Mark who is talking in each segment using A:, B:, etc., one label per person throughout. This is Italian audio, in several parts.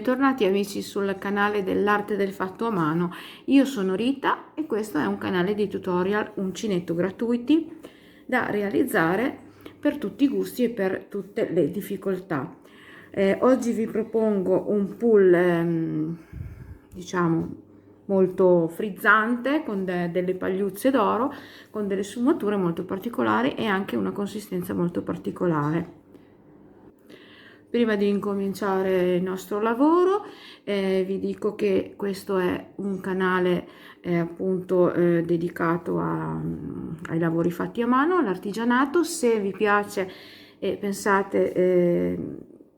A: bentornati amici sul canale dell'arte del fatto a mano. Io sono Rita e questo è un canale di tutorial uncinetto gratuiti da realizzare per tutti i gusti e per tutte le difficoltà. Oggi vi propongo un pull diciamo molto frizzante con delle pagliuzze d'oro, con delle sfumature molto particolari e anche una consistenza molto particolare. Prima di incominciare il nostro lavoro vi dico che questo è un canale appunto dedicato ai lavori fatti a mano, all'artigianato. Se vi piace e pensate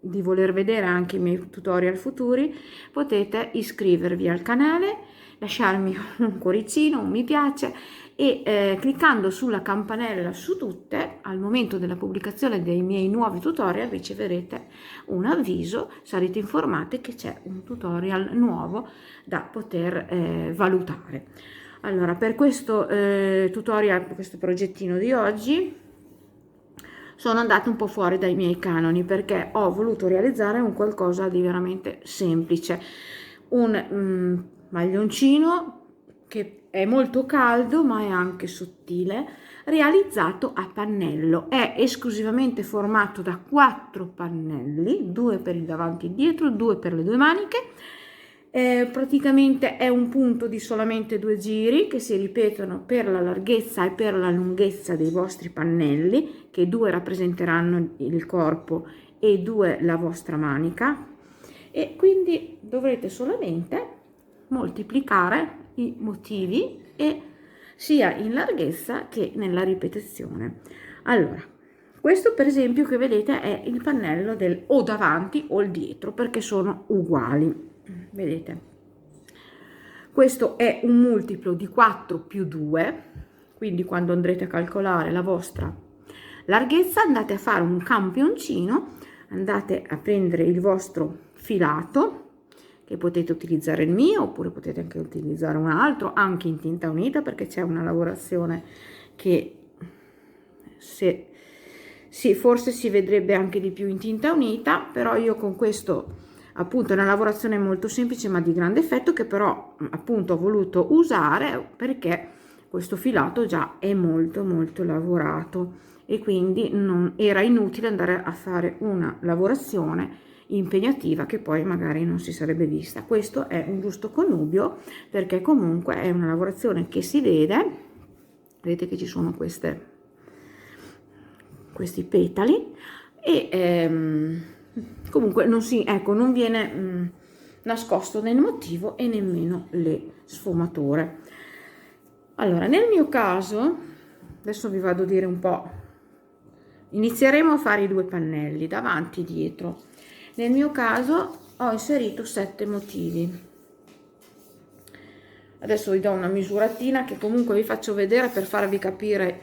A: di voler vedere anche i miei tutorial futuri, potete iscrivervi al canale, lasciarmi un cuoricino, un mi piace e cliccando sulla campanella su tutte, al momento della pubblicazione dei miei nuovi tutorial riceverete un avviso, sarete informati che c'è un tutorial nuovo da poter valutare. Allora, per questo tutorial, per questo progettino di oggi, sono andata un po' fuori dai miei canoni perché ho voluto realizzare un qualcosa di veramente semplice, un maglioncino che è molto caldo ma è anche sottile, realizzato a pannello. È esclusivamente formato da 4 pannelli, 2 per il davanti e dietro, 2 per le 2 maniche. Praticamente è un punto di solamente 2 giri che si ripetono per la larghezza e per la lunghezza dei vostri pannelli, che 2 rappresenteranno il corpo e 2 la vostra manica, e quindi dovrete solamente moltiplicare i motivi e sia in larghezza che nella ripetizione. Allora, questo per esempio che vedete è il pannello del o davanti o il dietro, perché sono uguali. Vedete, questo è un multiplo di 4 più 2, quindi quando andrete a calcolare la vostra larghezza andate a fare un campioncino, andate a prendere il vostro filato, che potete utilizzare il mio oppure potete anche utilizzare un altro, anche in tinta unita, perché c'è una lavorazione che forse si vedrebbe anche di più in tinta unita, però io con questo appunto è una lavorazione molto semplice ma di grande effetto, che però appunto ho voluto usare perché questo filato già è molto lavorato e quindi non era inutile andare a fare una lavorazione impegnativa che poi magari non si sarebbe vista. Questo è un giusto connubio perché comunque è una lavorazione che si vede, vedete che ci sono questi petali e comunque non viene nascosto né il motivo e nemmeno le sfumature. Allora, nel mio caso adesso vi vado a dire un po', inizieremo a fare i 2 pannelli davanti e dietro. Nel mio caso ho inserito 7 motivi. Adesso vi do una misuratina che comunque vi faccio vedere per farvi capire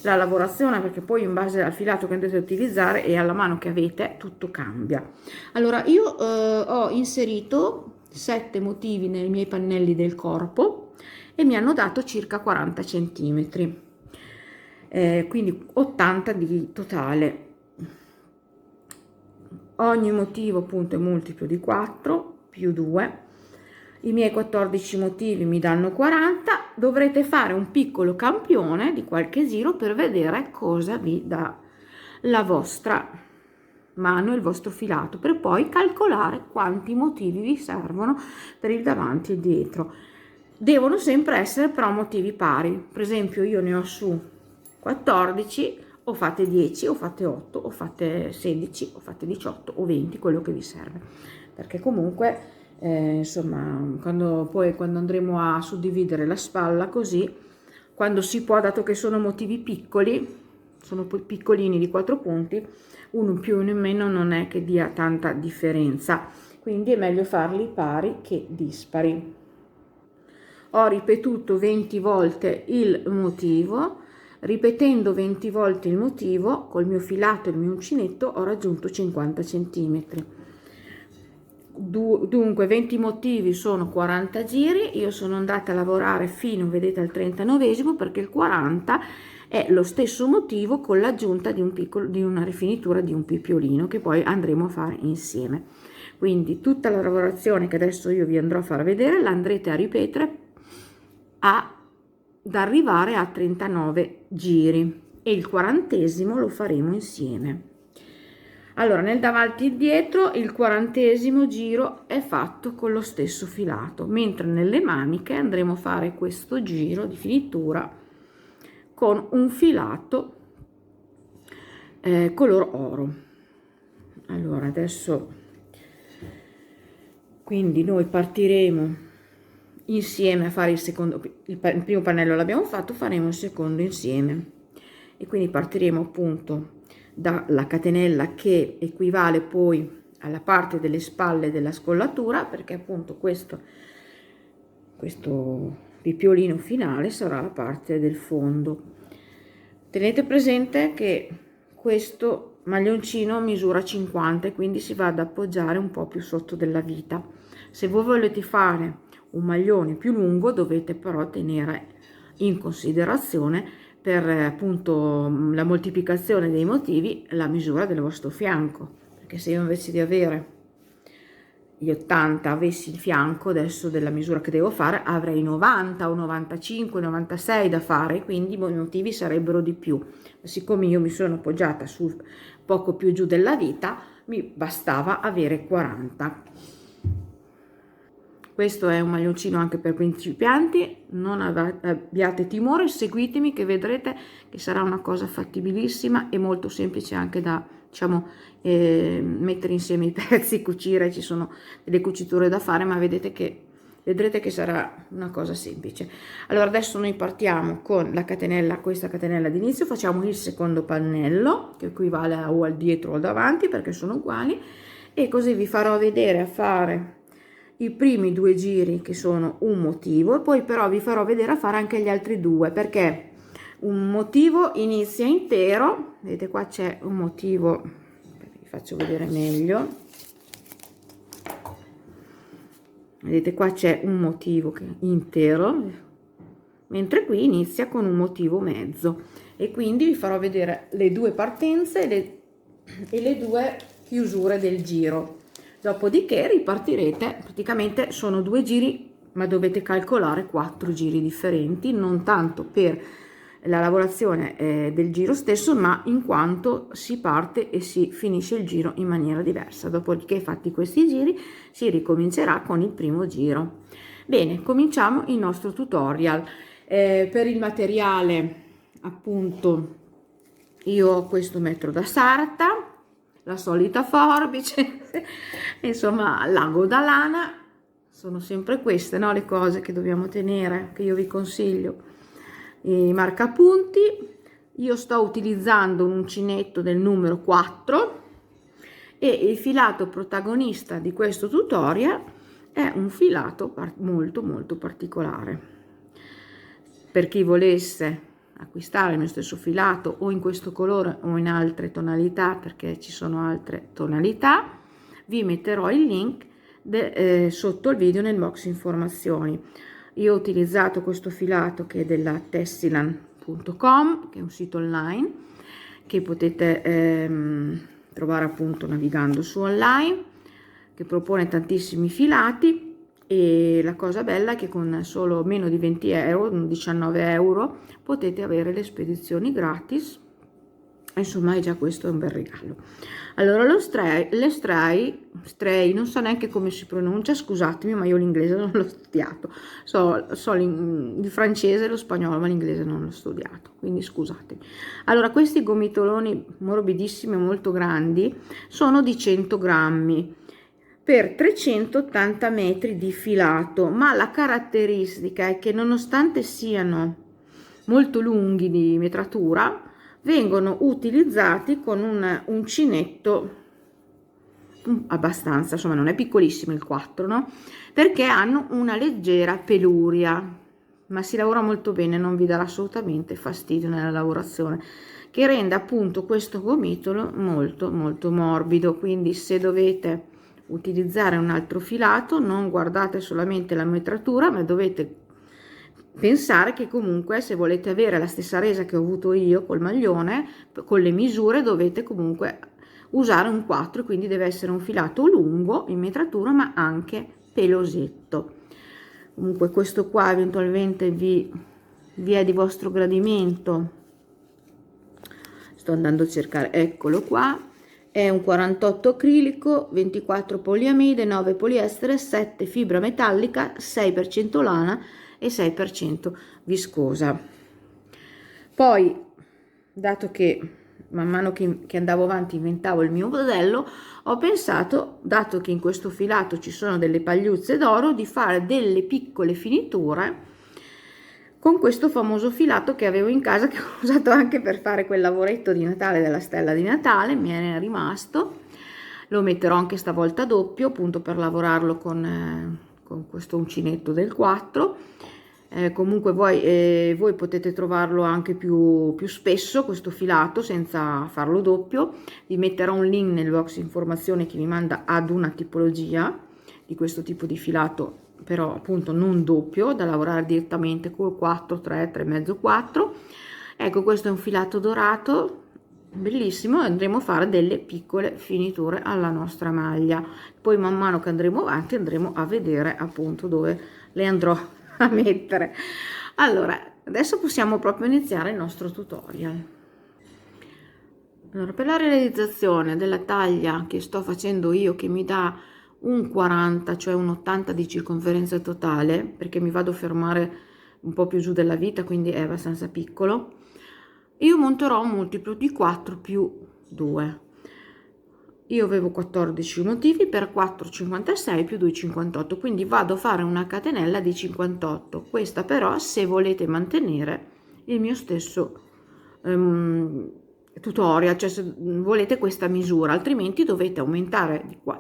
A: la lavorazione, perché poi in base al filato che andrete a utilizzare e alla mano che avete tutto cambia. Allora io ho inserito 7 motivi nei miei pannelli del corpo e mi hanno dato circa 40 centimetri, quindi 80 di totale. Ogni motivo appunto è multiplo di 4 più 2, i miei 14 motivi mi danno 40. Dovrete fare un piccolo campione di qualche giro per vedere cosa vi dà la vostra mano, il vostro filato, per poi calcolare quanti motivi vi servono per il davanti e il dietro. Devono sempre essere però motivi pari, per esempio io ne ho su 14, o fate 10 o fate 8 o fate 16 o fate 18 o 20, quello che vi serve, perché comunque insomma quando andremo a suddividere la spalla così, quando si può, dato che sono motivi piccoli, sono piccolini di 4 punti, uno in più uno in meno non è che dia tanta differenza, quindi è meglio farli pari che dispari. Ho ripetuto 20 volte il motivo. Ripetendo 20 volte il motivo col mio filato e il mio uncinetto ho raggiunto 50 centimetri. Dunque 20 motivi sono 40 giri, io sono andata a lavorare fino, vedete, al 39esimo, perché il 40 è lo stesso motivo con l'aggiunta di una rifinitura di un pippiolino che poi andremo a fare insieme. Quindi tutta la lavorazione che adesso io vi andrò a far vedere la andrete a ripetere ad arrivare a 39 giri, e il 40° lo faremo insieme. Allora, nel davanti e dietro il 40° giro è fatto con lo stesso filato, mentre nelle maniche andremo a fare questo giro di finitura con un filato color oro. Allora, adesso quindi noi partiremo insieme a fare il secondo, il primo pannello l'abbiamo fatto, faremo il secondo insieme, e quindi partiremo appunto dalla catenella che equivale poi alla parte delle spalle della scollatura, perché appunto questo pipiolino finale sarà la parte del fondo. Tenete presente che questo maglioncino misura 50, quindi si va ad appoggiare un po' più sotto della vita. Se voi volete fare un maglione più lungo dovete però tenere in considerazione, per appunto la moltiplicazione dei motivi, la misura del vostro fianco, perché se io invece di avere gli 80 avessi il fianco adesso della misura che devo fare, avrei 90 o 95, 96 da fare, quindi i motivi sarebbero di più. Siccome io mi sono appoggiata su poco più giù della vita, mi bastava avere 40. Questo è un maglioncino anche per principianti, non abbiate timore, seguitemi che vedrete che sarà una cosa fattibilissima e molto semplice anche da, diciamo, mettere insieme i pezzi, cucire. Ci sono delle cuciture da fare, ma vedrete che sarà una cosa semplice. Allora adesso noi partiamo con la catenella, questa catenella d'inizio, facciamo il secondo pannello che equivale o al dietro o al davanti perché sono uguali, e così vi farò vedere a fare i primi 2 giri che sono un motivo, e poi però vi farò vedere a fare anche gli altri 2, perché un motivo inizia intero. Vedete, qua c'è un motivo, vi faccio vedere meglio. Vedete, qua c'è un motivo intero, mentre qui inizia con un motivo mezzo, e quindi vi farò vedere le 2 partenze e le 2 chiusure del giro. Dopodiché ripartirete, praticamente sono 2 giri, ma dovete calcolare 4 giri differenti, non tanto per la lavorazione del giro stesso, ma in quanto si parte e si finisce il giro in maniera diversa. Dopodiché, fatti questi giri, si ricomincerà con il primo giro. Bene, cominciamo il nostro tutorial. Per il materiale, appunto, io ho questo metro da sarta, la solita forbice, insomma, l'ago da lana. Sono sempre queste, no, le cose che dobbiamo tenere, che io vi consiglio. I marcapunti, io sto utilizzando un uncinetto del numero 4, e il filato protagonista di questo tutorial è un filato molto particolare. Per chi volesse acquistare il mio stesso filato o in questo colore o in altre tonalità, perché ci sono altre tonalità, vi metterò il link sotto il video nel box informazioni. Io ho utilizzato questo filato che è della Tessilan.com, che è un sito online che potete trovare appunto navigando su online, che propone tantissimi filati. E la cosa bella è che con solo meno di 20 euro, 19 euro, potete avere le spedizioni gratis. Insomma, già questo è un bel regalo. Allora, l'estray, non so neanche come si pronuncia, scusatemi, ma io l'inglese non l'ho studiato. So il francese e lo spagnolo, ma l'inglese non l'ho studiato, quindi scusatemi. Allora, questi gomitoloni morbidissimi, molto grandi, sono di 100 grammi. Per 380 metri di filato, ma la caratteristica è che nonostante siano molto lunghi di metratura, vengono utilizzati con un uncinetto abbastanza, insomma non è piccolissimo il 4, no? Perché hanno una leggera peluria, ma si lavora molto bene, non vi darà assolutamente fastidio nella lavorazione, che rende appunto questo gomitolo molto morbido. Quindi se dovete utilizzare un altro filato, non guardate solamente la metratura, ma dovete pensare che comunque, se volete avere la stessa resa che ho avuto io col maglione, con le misure dovete comunque usare un 4, quindi deve essere un filato lungo in metratura ma anche pelosetto. Comunque questo qua eventualmente vi è di vostro gradimento. Sto andando a cercare, eccolo qua, è un 48 acrilico, 24 poliamide, 9 poliestere, 7 fibra metallica, 6% lana e 6% viscosa. Poi, dato che man mano che andavo avanti inventavo il mio modello, ho pensato, dato che in questo filato ci sono delle pagliuzze d'oro, di fare delle piccole finiture con questo famoso filato che avevo in casa, che ho usato anche per fare quel lavoretto di Natale della stella di Natale, mi è rimasto. Lo metterò anche stavolta doppio, appunto per lavorarlo con questo uncinetto del 4. Comunque voi potete trovarlo anche più spesso questo filato senza farlo doppio. Vi metterò un link nel box informazione che vi manda ad una tipologia di questo tipo di filato, però appunto non doppio, da lavorare direttamente col 4, 3, 3,5, 4. Ecco, questo è un filato dorato bellissimo, andremo a fare delle piccole finiture alla nostra maglia. Poi man mano che andremo avanti andremo a vedere appunto dove le andrò a mettere. Allora, adesso possiamo proprio iniziare il nostro tutorial. Allora, per la realizzazione della taglia che sto facendo io, che mi dà un 40, cioè un 80 di circonferenza totale, perché mi vado a fermare un po' più giù della vita, quindi è abbastanza piccolo, io monterò un multiplo di 4 più 2. Io avevo 14 motivi per 4, 56 più 2, 58, quindi vado a fare una catenella di 58. Questa però se volete mantenere il mio stesso tutorial, cioè se volete questa misura, altrimenti dovete aumentare di qua.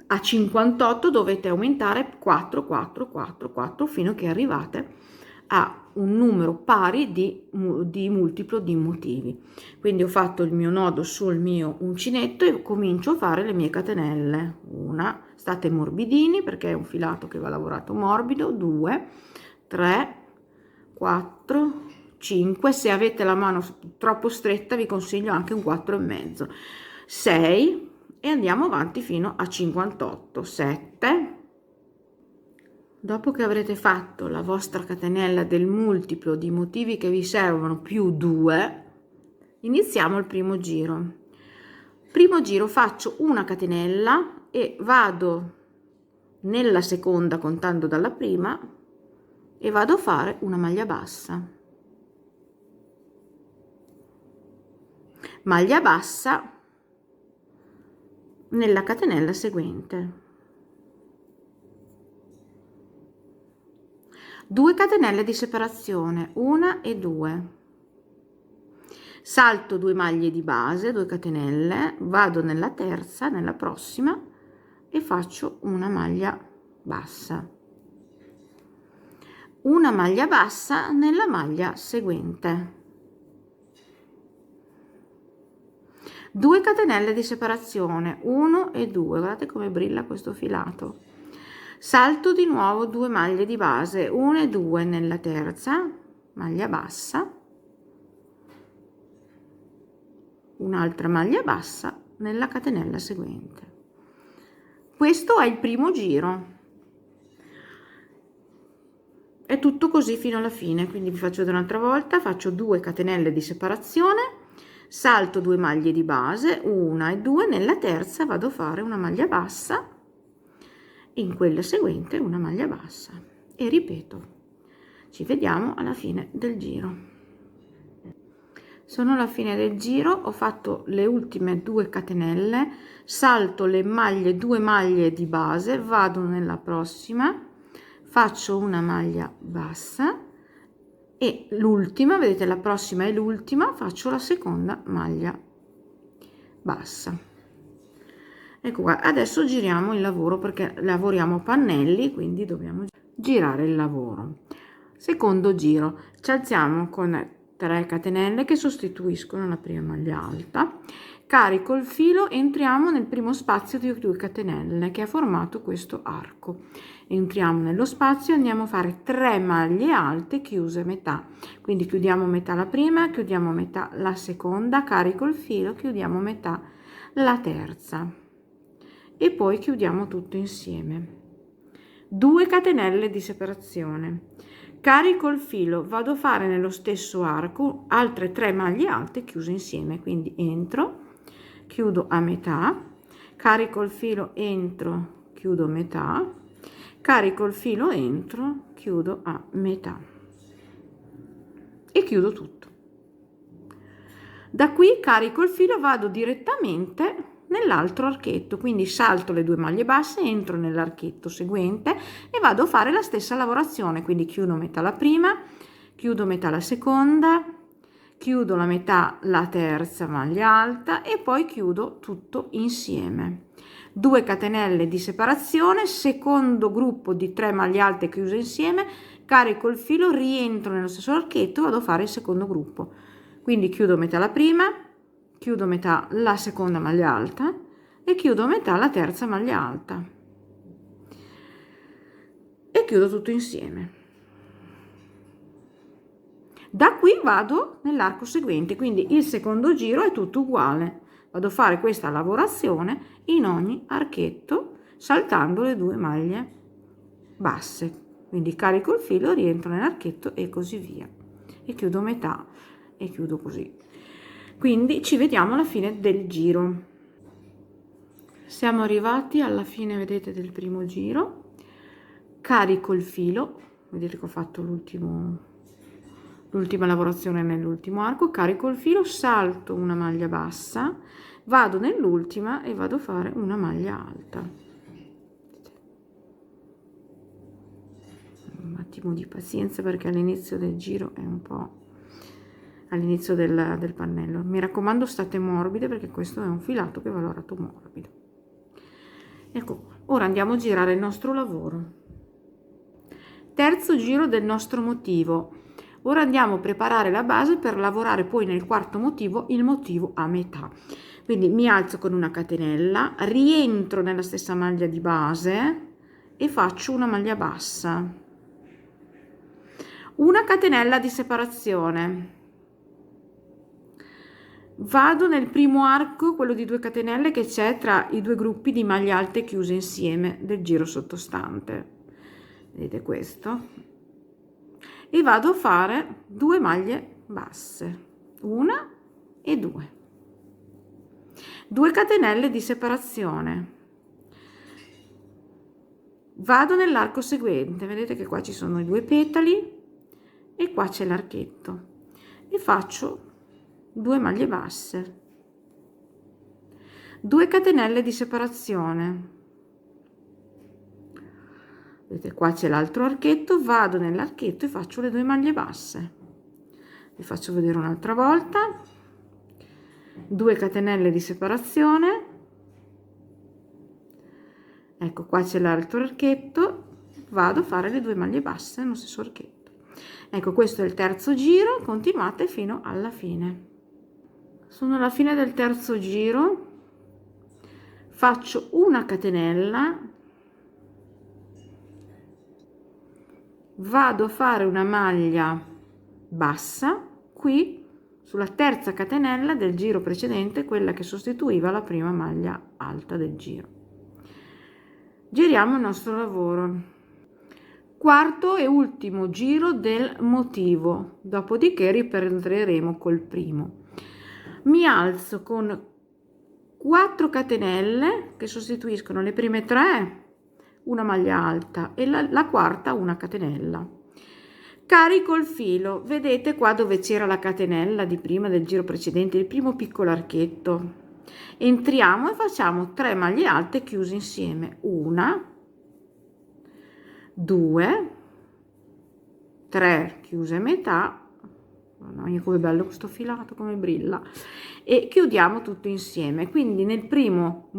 A: A 58 dovete aumentare 4, 4, 4, 4 fino a che arrivate a un numero pari di multiplo di motivi. Quindi ho fatto il mio nodo sul mio uncinetto e comincio a fare le mie catenelle. Una, state morbidini perché è un filato che va lavorato morbido, 2, 3, 4, 5, se avete la mano troppo stretta vi consiglio anche un 4,5, 6 e andiamo avanti fino a 58, 7. Dopo che avrete fatto la vostra catenella del multiplo di motivi che vi servono più 2, iniziamo il primo giro. Primo giro faccio una catenella e vado nella seconda contando dalla prima e vado a fare una maglia bassa. Maglia bassa nella catenella seguente. 2 catenelle di separazione, 1 e 2, salto 2 maglie di base, 2 catenelle, vado nella terza, nella prossima e faccio una maglia bassa, una maglia bassa nella maglia seguente, 2 catenelle di separazione, 1 e 2, guardate come brilla questo filato, salto di nuovo 2 maglie di base, 1 e 2 nella terza maglia bassa, un'altra maglia bassa nella catenella seguente. Questo è il primo giro, è tutto così fino alla fine, quindi vi faccio vedere un'altra volta. Faccio 2 catenelle di separazione, salto 2 maglie di base, 1 e 2 nella terza vado a fare una maglia bassa, in quella seguente una maglia bassa e ripeto. Ci vediamo alla fine del giro. Sono alla fine del giro, ho fatto le ultime 2 catenelle, salto le maglie, 2 maglie di base, vado nella prossima, faccio una maglia bassa e l'ultima, vedete, la prossima è l'ultima, faccio la seconda maglia bassa. Ecco qua, adesso giriamo il lavoro perché lavoriamo a pannelli, quindi dobbiamo girare il lavoro. Secondo giro, ci alziamo con 3 catenelle che sostituiscono la prima maglia alta, carico il filo, entriamo nel primo spazio di 2 catenelle che ha formato questo arco. Entriamo nello spazio, andiamo a fare 3 maglie alte chiuse a metà, quindi chiudiamo metà la prima, chiudiamo metà la seconda, carico il filo, chiudiamo metà la terza e poi chiudiamo tutto insieme. 2 catenelle di separazione, carico il filo, vado a fare nello stesso arco altre 3 maglie alte chiuse insieme, quindi entro, chiudo a metà, carico il filo, entro, chiudo a metà, carico il filo, entro, chiudo a metà e chiudo tutto. Da qui carico il filo, vado direttamente nell'altro archetto, quindi salto le 2 maglie basse, entro nell'archetto seguente e vado a fare la stessa lavorazione, quindi chiudo metà la prima, chiudo metà la seconda, chiudo la metà la terza maglia alta e poi chiudo tutto insieme. 2 catenelle di separazione, secondo gruppo di 3 maglie alte chiuse insieme, carico il filo, rientro nello stesso archetto, vado a fare il secondo gruppo, quindi chiudo metà la prima, chiudo metà la seconda maglia alta e chiudo metà la terza maglia alta e chiudo tutto insieme. Da qui vado nell'arco seguente, quindi il secondo giro è tutto uguale, vado a fare questa lavorazione in ogni archetto saltando le 2 maglie basse, quindi carico il filo, rientro nell'archetto e così via e chiudo metà e chiudo così. Quindi ci vediamo alla fine del giro. Siamo arrivati alla fine, vedete, del primo giro. Carico il filo, vedete che ho fatto l'ultima lavorazione nell'ultimo arco, carico il filo, salto una maglia bassa, vado nell'ultima e vado a fare una maglia alta. Un attimo di pazienza perché all'inizio del giro è un po' all'inizio del pannello. Mi raccomando, state morbide perché questo è un filato che va lavorato morbido. Ecco, ora andiamo a girare il nostro lavoro. Terzo giro del nostro motivo. Ora andiamo a preparare la base per lavorare poi nel quarto motivo il motivo a metà. Quindi mi alzo con una catenella, rientro nella stessa maglia di base e faccio una maglia bassa. Una catenella di separazione. Vado nel primo arco, quello di 2 catenelle che c'è tra i 2 gruppi di maglie alte chiuse insieme del giro sottostante, vedete questo, e vado a fare 2 maglie basse, 1 e 2, 2 catenelle di separazione, vado nell'arco seguente, vedete che qua ci sono i 2 petali e qua c'è l'archetto e faccio 2 maglie basse, 2 catenelle di separazione, vedete qua c'è l'altro archetto, vado nell'archetto e faccio le 2 maglie basse, vi faccio vedere un'altra volta, 2 catenelle di separazione, ecco qua c'è l'altro archetto, vado a fare le 2 maglie basse nello stesso archetto. Ecco, questo è il terzo giro, continuate fino alla fine. Sono alla fine del terzo giro, faccio una catenella, vado a fare una maglia bassa qui sulla terza catenella del giro precedente, quella che sostituiva la prima maglia alta del giro. Giriamo il nostro lavoro. Quarto e ultimo giro del motivo, dopodiché riprenderemo col primo. Mi alzo con 4 catenelle che sostituiscono le prime 3, una maglia alta, e la quarta una catenella. Carico il filo, vedete qua dove c'era la catenella di prima del giro precedente, il primo piccolo archetto. Entriamo e facciamo 3 maglie alte chiuse insieme, 1, 2, 3 chiuse a metà. Mamma, come bello questo filato, come brilla, e chiudiamo tutto insieme. Quindi nel primo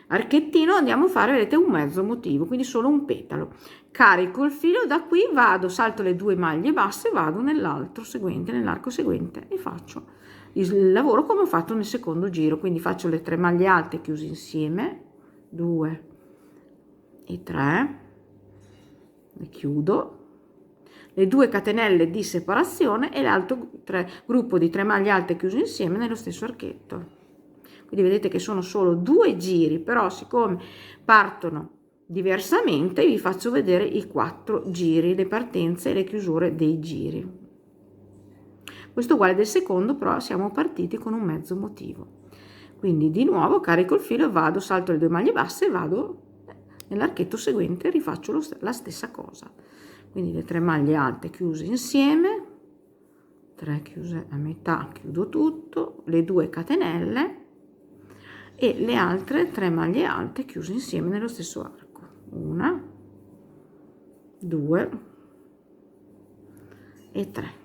A: archettino andiamo a fare, vedete, un mezzo motivo, quindi solo un petalo. Carico il filo, da qui vado, salto le 2 maglie basse, vado nell'altro seguente, nell'arco seguente, e faccio il lavoro come ho fatto nel secondo giro. Quindi faccio le 3 maglie alte chiuse insieme, 2 e 3, e chiudo le 2 catenelle di separazione e l'altro gruppo di 3 maglie alte chiuse insieme nello stesso archetto. quindi vedete che sono solo 2 giri, però siccome partono diversamente vi faccio vedere i 4 giri, le partenze e le chiusure dei giri. Questo è uguale del secondo, però siamo partiti con un mezzo motivo. Quindi di nuovo carico il filo e vado, salto le 2 maglie basse e vado nell'archetto seguente, rifaccio la stessa cosa. Quindi le 3 maglie alte chiuse insieme, 3 chiuse a metà, chiudo tutto, le 2 catenelle e le altre 3 maglie alte chiuse insieme nello stesso arco. 1, 2 e 3.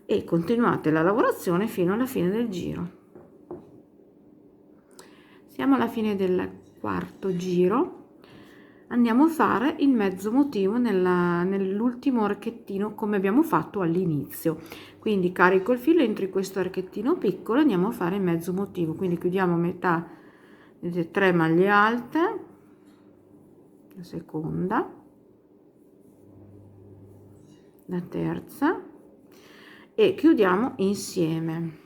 A: E continuate la lavorazione fino alla fine del giro. Siamo alla fine del quarto giro, andiamo a fare il mezzo motivo nell'ultimo archettino come abbiamo fatto all'inizio. Quindi carico il filo, entro in questo archettino piccolo, andiamo a fare il mezzo motivo, quindi chiudiamo a metà, vedete, 3 maglie alte, la seconda, la terza e chiudiamo insieme.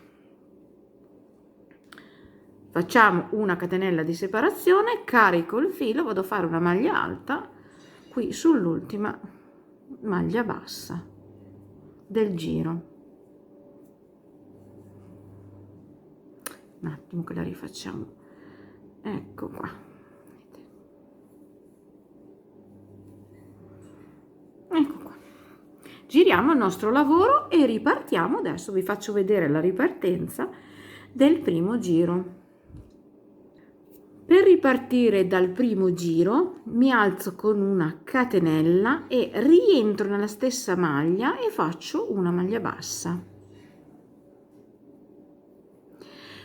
A: Facciamo una catenella di separazione, carico il filo, vado a fare una maglia alta qui sull'ultima maglia bassa del giro. Un attimo che la rifacciamo, ecco qua. Ecco qua. Giriamo il nostro lavoro e ripartiamo. Adesso vi faccio vedere la ripartenza del primo giro. Per ripartire dal primo giro mi alzo con una catenella e rientro nella stessa maglia e faccio una maglia bassa.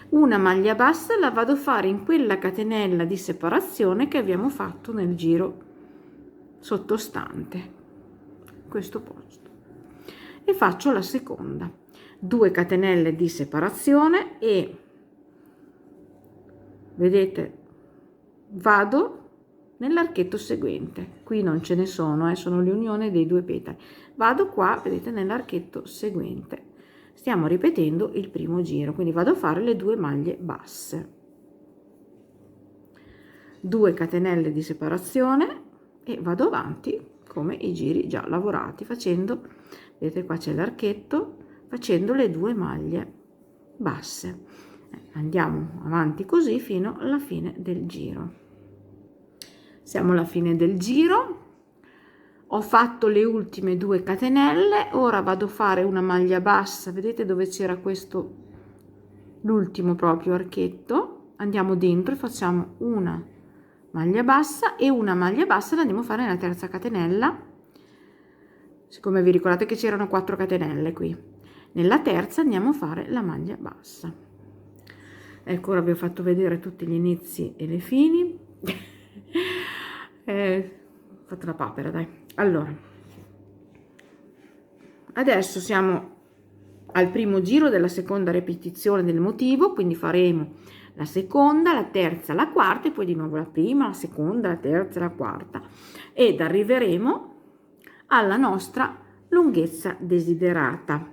A: Una maglia bassa la vado a fare in quella catenella di separazione che abbiamo fatto nel giro sottostante, questo posto, e faccio la seconda. 2 catenelle di separazione e vedete vado nell'archetto seguente, qui non ce ne sono, sono l'unione dei 2 petali, vado qua, vedete, nell'archetto seguente, stiamo ripetendo il primo giro, quindi vado a fare le 2 maglie basse, 2 catenelle di separazione e vado avanti come i giri già lavorati, facendo, vedete qua c'è l'archetto, facendo le 2 maglie basse. Andiamo avanti così fino alla fine del giro. Siamo alla fine del giro, ho fatto le ultime 2 catenelle, ora vado a fare una maglia bassa, vedete dove c'era questo, l'ultimo proprio archetto, andiamo dentro e facciamo una maglia bassa e una maglia bassa la andiamo a fare nella terza catenella, siccome vi ricordate che c'erano 4 catenelle qui, nella terza andiamo a fare la maglia bassa. Ecco, ora vi ho fatto vedere tutti gli inizi e le fini. Ho fatto la papera, dai. Allora, adesso siamo al primo giro della seconda ripetizione del motivo, quindi faremo la seconda, la terza, la quarta e poi di nuovo la prima, la seconda, la terza, la quarta ed arriveremo alla nostra lunghezza desiderata.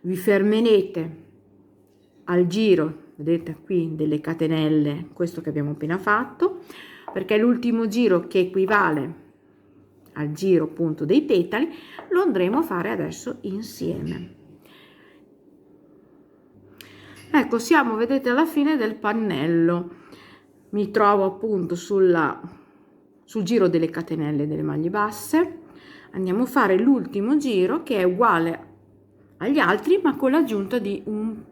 A: Vi fermerete al giro, vedete qui delle catenelle, questo che abbiamo appena fatto, perché l'ultimo giro che equivale al giro appunto dei petali lo andremo a fare adesso insieme. Ecco, siamo, vedete, alla fine del pannello, mi trovo appunto sul giro delle catenelle delle maglie basse, andiamo a fare l'ultimo giro che è uguale agli altri ma con l'aggiunta di un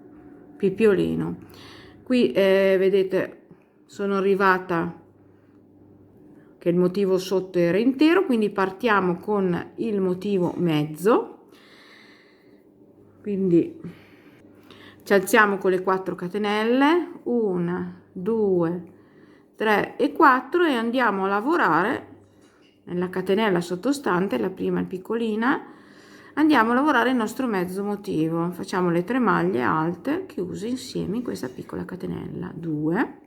A: pipiolino. Qui vedete sono arrivata che il motivo sotto era intero, quindi partiamo con il motivo mezzo, quindi ci alziamo con le 4 catenelle, 1, 2, 3 e 4 e andiamo a lavorare nella catenella sottostante, la prima è piccolina, andiamo a lavorare il nostro mezzo motivo, facciamo le 3 maglie alte chiuse insieme in questa piccola catenella, 2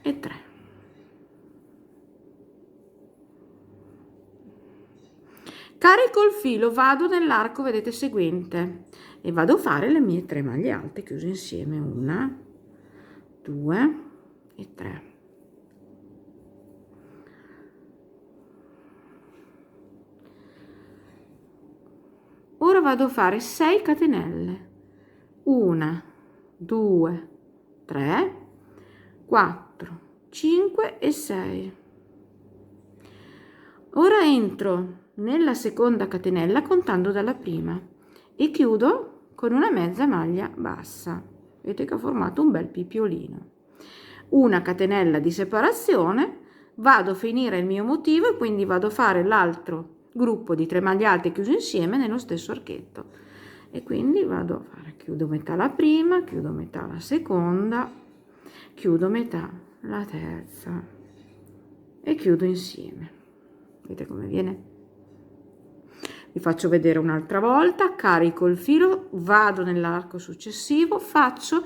A: e 3. Carico il filo, vado nell'arco, vedete, seguente e vado a fare le mie 3 maglie alte chiuse insieme, 1, 2 e 3. Ora vado a fare 6 catenelle, 1, 2, 3, 4, 5 e 6. Ora entro nella seconda catenella contando dalla prima e chiudo con una mezza maglia bassa. Vedete che ho formato un bel pipiolino. Una catenella di separazione, vado a finire il mio motivo e quindi vado a fare l'altro gruppo di 3 maglie alte chiuso insieme nello stesso archetto, e quindi vado a fare, chiudo metà la prima, chiudo metà la seconda, chiudo metà la terza e chiudo insieme. Vedete come viene? Vi faccio vedere un'altra volta, carico il filo, vado nell'arco successivo, faccio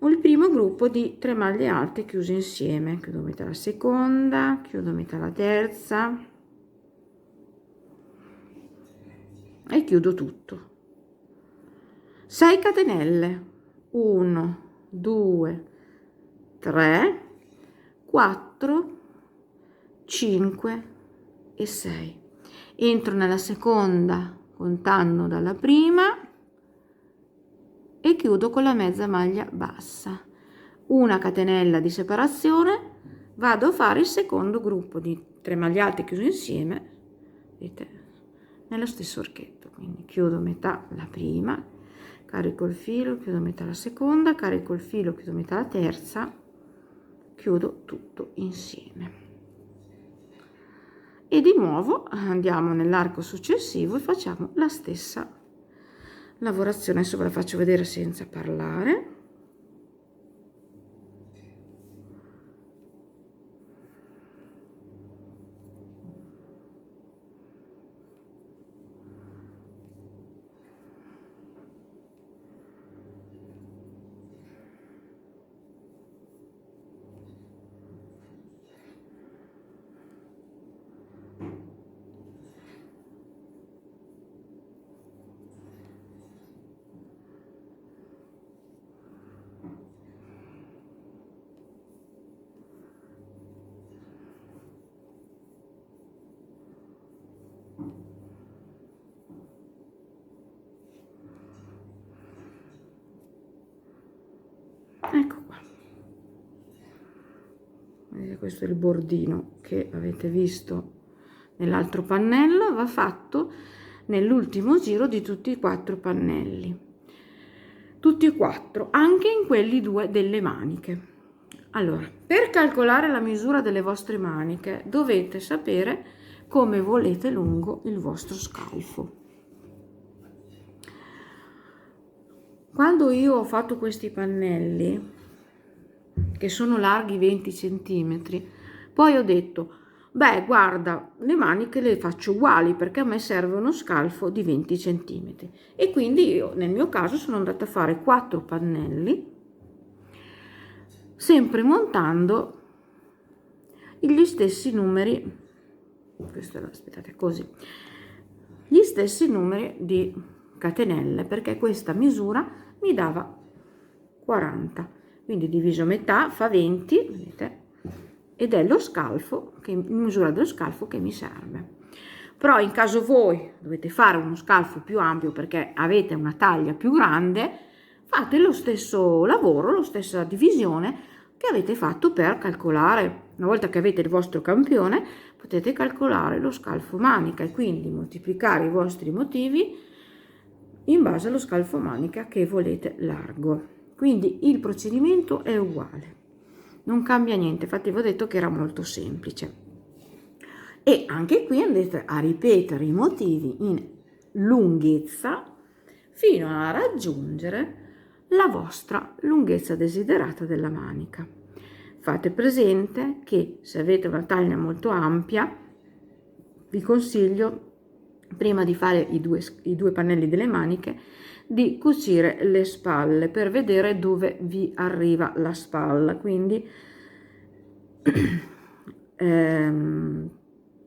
A: il primo gruppo di 3 maglie alte chiuse insieme, chiudo metà la seconda, chiudo metà la terza e chiudo tutto. 6 catenelle, 1, 2, 3, 4, 5 e 6. Entro nella seconda contando dalla prima e chiudo con la mezza maglia bassa. Una catenella di separazione, vado a fare il secondo gruppo di 3 maglie alte chiuso insieme, vedete, nello stesso archetto. Quindi chiudo metà la prima, carico il filo, chiudo metà la seconda, carico il filo, chiudo metà la terza, chiudo tutto insieme. E di nuovo andiamo nell'arco successivo e facciamo la stessa lavorazione. Adesso ve la faccio vedere senza parlare. Ecco qua, questo è il bordino che avete visto nell'altro pannello, va fatto nell'ultimo giro di tutti i 4 pannelli, tutti e 4, anche in quelli 2 delle maniche. Allora, per calcolare la misura delle vostre maniche dovete sapere come volete lungo il vostro scalfo. Quando io ho fatto questi pannelli, che sono larghi 20 cm, poi ho detto, beh, guarda, le maniche le faccio uguali perché a me serve uno scalfo di 20 cm. E quindi io, nel mio caso, sono andata a fare 4 pannelli, sempre montando gli stessi numeri, aspettate, così, gli stessi numeri di catenelle, perché questa misura mi dava 40, quindi diviso a metà fa 20, vedete, ed è lo scalfo, misura dello scalfo che mi serve. Però in caso voi dovete fare uno scalfo più ampio perché avete una taglia più grande, fate lo stesso lavoro, la stessa divisione che avete fatto per calcolare. Una volta che avete il vostro campione, potete calcolare lo scalfo manica e quindi moltiplicare i vostri motivi in base allo scalfo manica che volete largo. Quindi il procedimento è uguale, non cambia niente, infatti vi ho detto che era molto semplice. E anche qui andate a ripetere i motivi in lunghezza fino a raggiungere la vostra lunghezza desiderata della manica. Fate presente che se avete una taglia molto ampia, vi consiglio, prima di fare i due pannelli delle maniche, di cucire le spalle per vedere dove vi arriva la spalla. Quindi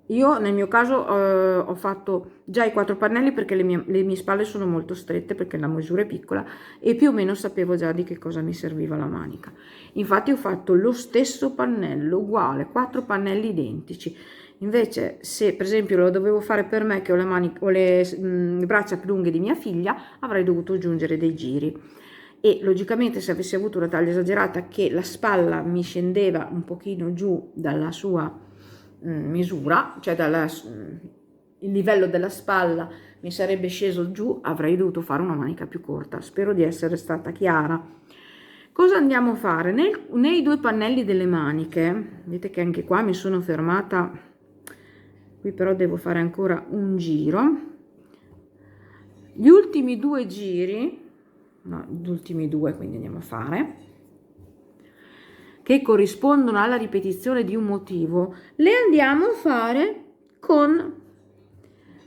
A: Io nel mio caso ho fatto già i 4 pannelli perché le mie spalle sono molto strette perché la misura è piccola e più o meno sapevo già di che cosa mi serviva la manica. Infatti ho fatto lo stesso pannello uguale, 4 pannelli identici. Invece se per esempio lo dovevo fare per me che ho le braccia più lunghe di mia figlia, avrei dovuto aggiungere dei giri. E logicamente se avessi avuto una taglia esagerata che la spalla mi scendeva un pochino giù dalla sua misura, cioè il livello della spalla mi sarebbe sceso giù, avrei dovuto fare una manica più corta. Spero di essere stata chiara. Cosa andiamo a fare? Nei 2 pannelli delle maniche, vedete che anche qua mi sono fermata, qui però devo fare ancora un giro. Gli ultimi 2 giri, no, gli ultimi 2, quindi andiamo a fare, che corrispondono alla ripetizione di un motivo, le andiamo a fare con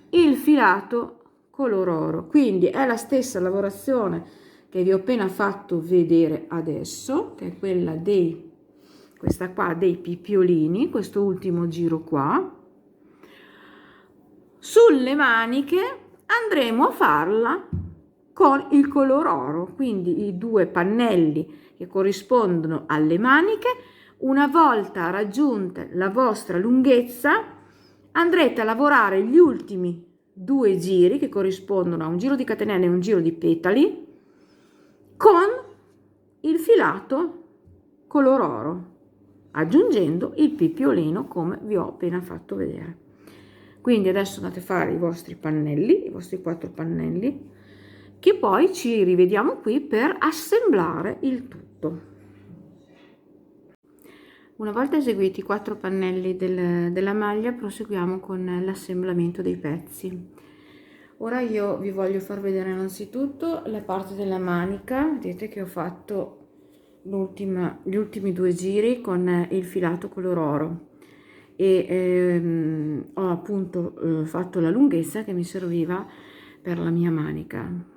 A: il filato color oro. Quindi è la stessa lavorazione che vi ho appena fatto vedere adesso, che è quella questa qua dei pippiolini, questo ultimo giro qua. Sulle maniche andremo a farla con il color oro, quindi i 2 pannelli che corrispondono alle maniche. Una volta raggiunta la vostra lunghezza andrete a lavorare gli ultimi 2 giri che corrispondono a un giro di catenelle e un giro di petali con il filato color oro, aggiungendo il pippiolino come vi ho appena fatto vedere. Quindi adesso andate a fare i vostri pannelli, i vostri 4 pannelli, che poi ci rivediamo qui per assemblare il tutto. Una volta eseguiti i 4 pannelli della maglia, proseguiamo con l'assemblamento dei pezzi. Ora io vi voglio far vedere innanzitutto la parte della manica. Vedete che ho fatto gli ultimi 2 giri con il filato color oro e ho appunto fatto la lunghezza che mi serviva per la mia manica.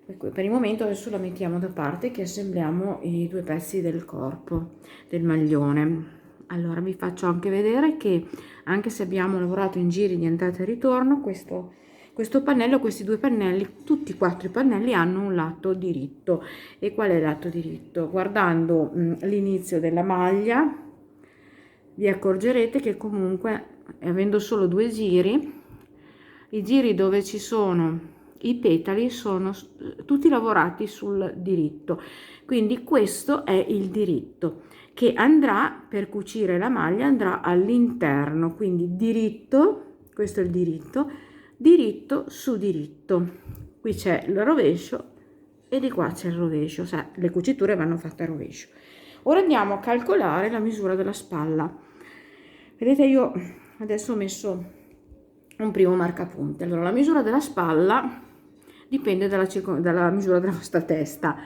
A: Per il momento adesso la mettiamo da parte che assembliamo i 2 pezzi del corpo del maglione. Allora vi faccio anche vedere che anche se abbiamo lavorato in giri di andata e ritorno, questo pannello, questi 2 pannelli, tutti e 4 i pannelli hanno un lato diritto. E qual è il lato diritto? Guardando l'inizio della maglia vi accorgerete che comunque, avendo solo 2 giri, i giri dove ci sono i petali sono tutti lavorati sul diritto, quindi questo è il diritto che andrà per cucire la maglia, andrà all'interno, quindi diritto, questo è il diritto, diritto su diritto, qui c'è il rovescio e di qua c'è il rovescio, cioè le cuciture vanno fatte a rovescio. Ora andiamo a calcolare la misura della spalla. Vedete, io adesso ho messo un primo marcapunti. Allora la misura della spalla dipende dalla misura della vostra testa.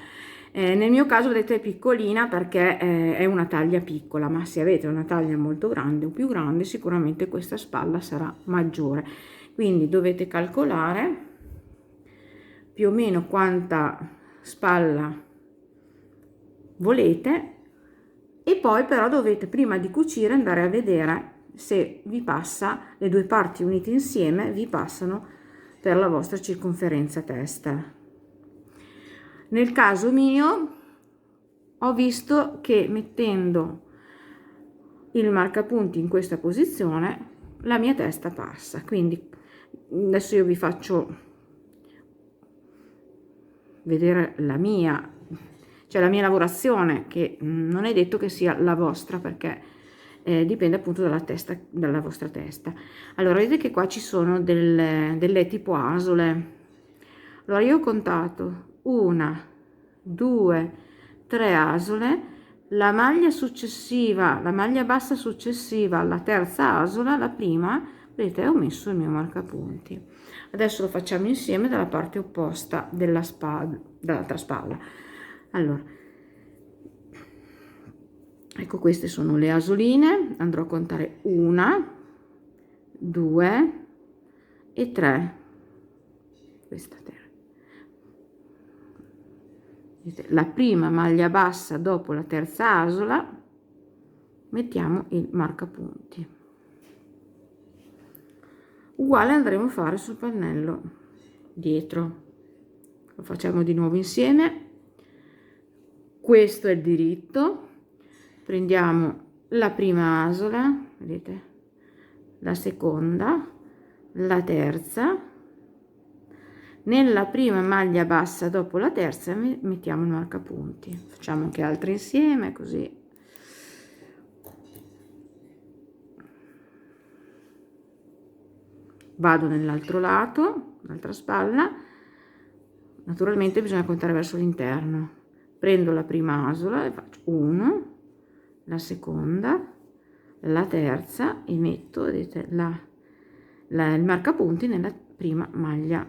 A: Nel mio caso vedete è piccolina perché è una taglia piccola, ma se avete una taglia molto grande o più grande sicuramente questa spalla sarà maggiore, quindi dovete calcolare più o meno quanta spalla volete e poi però dovete prima di cucire andare a vedere se vi passa, le 2 parti unite insieme vi passano per la vostra circonferenza testa. Nel caso mio ho visto che mettendo il marcapunti in questa posizione la mia testa passa, quindi adesso io vi faccio vedere la mia lavorazione, che non è detto che sia la vostra perché dipende appunto dalla vostra testa. Allora vedete che qua ci sono delle tipo asole. Allora io ho contato 1, 2, 3 asole, la maglia successiva, la maglia bassa successiva alla terza asola, la prima, vedete ho messo il mio marcapunti. Adesso lo facciamo insieme dalla parte opposta dall'altra spalla. Allora, ecco, queste sono le asoline, andrò a contare 1, 2 e 3. Questa la prima maglia bassa dopo la terza asola mettiamo il marcapunti. Uguale andremo a fare sul pannello dietro. Lo facciamo di nuovo insieme. Questo è il diritto, prendiamo la prima asola, vedete, la seconda, la terza, nella prima maglia bassa dopo la terza mettiamo il marcapunti. Facciamo anche altre insieme, così vado nell'altro lato, l'altra spalla. Naturalmente bisogna contare verso l'interno. Prendo la prima asola e faccio 1, la seconda, la terza e metto, vedete, il marcapunti nella prima maglia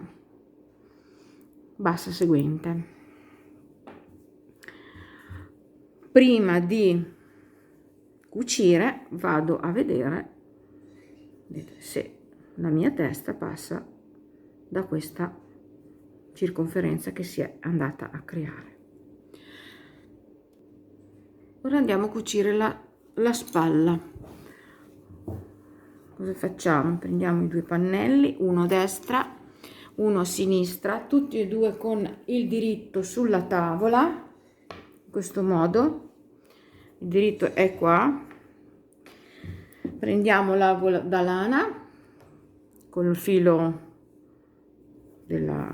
A: bassa seguente. Prima di cucire vado a vedere, vedete, se la mia testa passa da questa circonferenza che si è andata a creare. Ora andiamo a cucire la spalla. Cosa facciamo? Prendiamo i due pannelli, uno a destra, uno a sinistra, tutti e due con il diritto sulla tavola, in questo modo. Il diritto è qua. Prendiamo l'avola da lana con il filo della